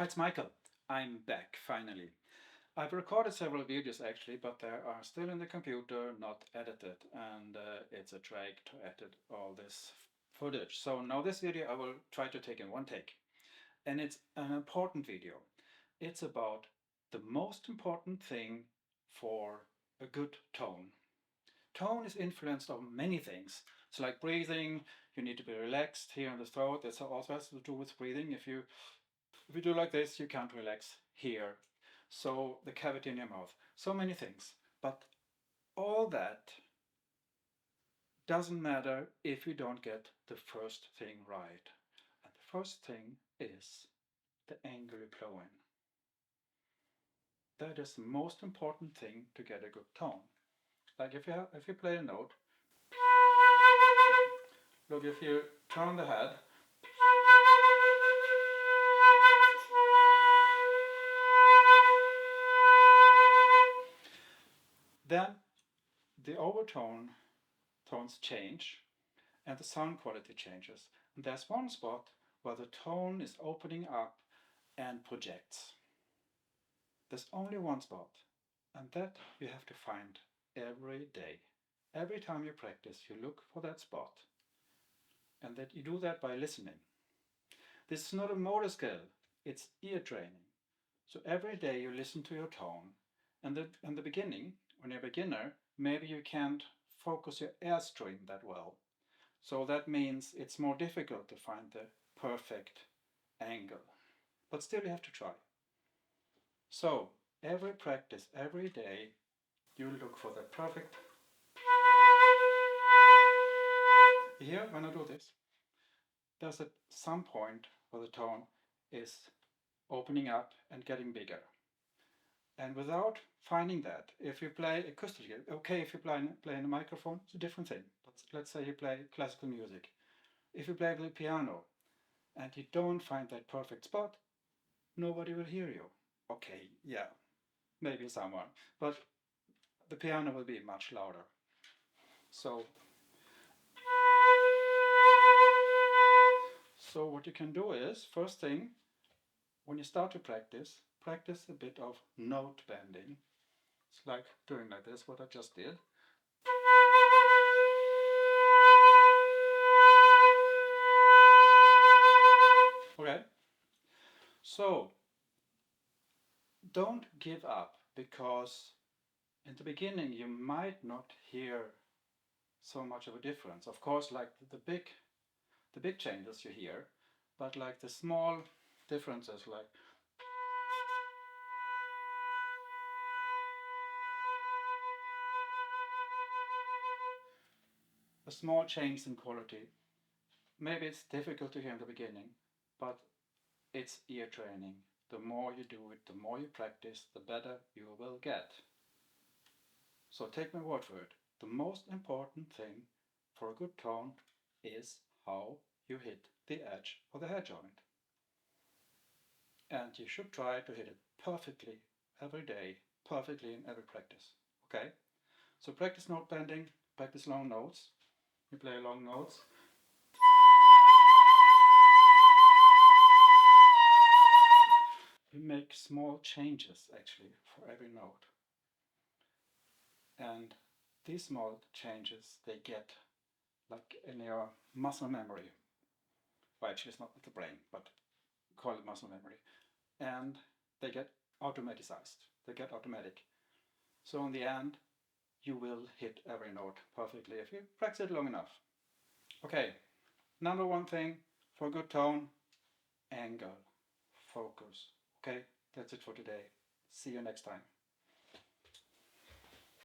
Hi, it's Michael. I'm back finally. I've recorded several videos actually, but they are still in the computer, not edited, and it's a drag to edit all this footage. So now this video I will try to take in one take. And it's an important video. It's about the most important thing for a good tone. Tone is influenced on many things. So like breathing, you need to be relaxed here in the throat. This also has to do with breathing. If you do like this, you can't relax here. So the cavity in your mouth, so many things. But all that doesn't matter if you don't get the first thing right. And the first thing is the angle you blow in. That is the most important thing to get a good tone. Like if you play a note, look, if you turn the head, then the overtone tones change and the sound quality changes. And there's one spot where the tone is opening up and projects. There's only one spot, and that you have to find every day. Every time you practice, you look for that spot, and that you do that by listening. This is not a motor skill, it's ear training. So every day you listen to your tone, and in the beginning, when you're a beginner, maybe you can't focus your airstream that well. So that means it's more difficult to find the perfect angle. But still you have to try. So every practice, every day, you look for the perfect. Here, when I do this, there's at some point where the tone is opening up and getting bigger. And without finding that, if you play acoustically, okay, if you play in a microphone, it's a different thing. But let's say you play classical music. If you play with a piano and you don't find that perfect spot, nobody will hear you. Okay, yeah, maybe someone, but the piano will be much louder. So, so what you can do is, first thing, when you start to practice, practice a bit of note bending. It's like doing like this, what I just did. Okay, so don't give up, because in the beginning you might not hear so much of a difference. Of course, like the big changes you hear, but like the small differences, like a small change in quality. Maybe it's difficult to hear in the beginning, but it's ear training. The more you do it, the more you practice, the better you will get. So take my word for it. The most important thing for a good tone is how you hit the edge of the head joint. And you should try to hit it perfectly every day, perfectly in every practice. Okay? So practice note bending, practice long notes. You play long notes. You make small changes actually for every note. And these small changes, they get like in your muscle memory. Well, actually, it's not the brain, but call it muscle memory. And they get automatized. They get automatic. So in the end, you will hit every note perfectly if you practice it long enough. Okay, number one thing for a good tone, angle, focus. Okay, that's it for today. See you next time.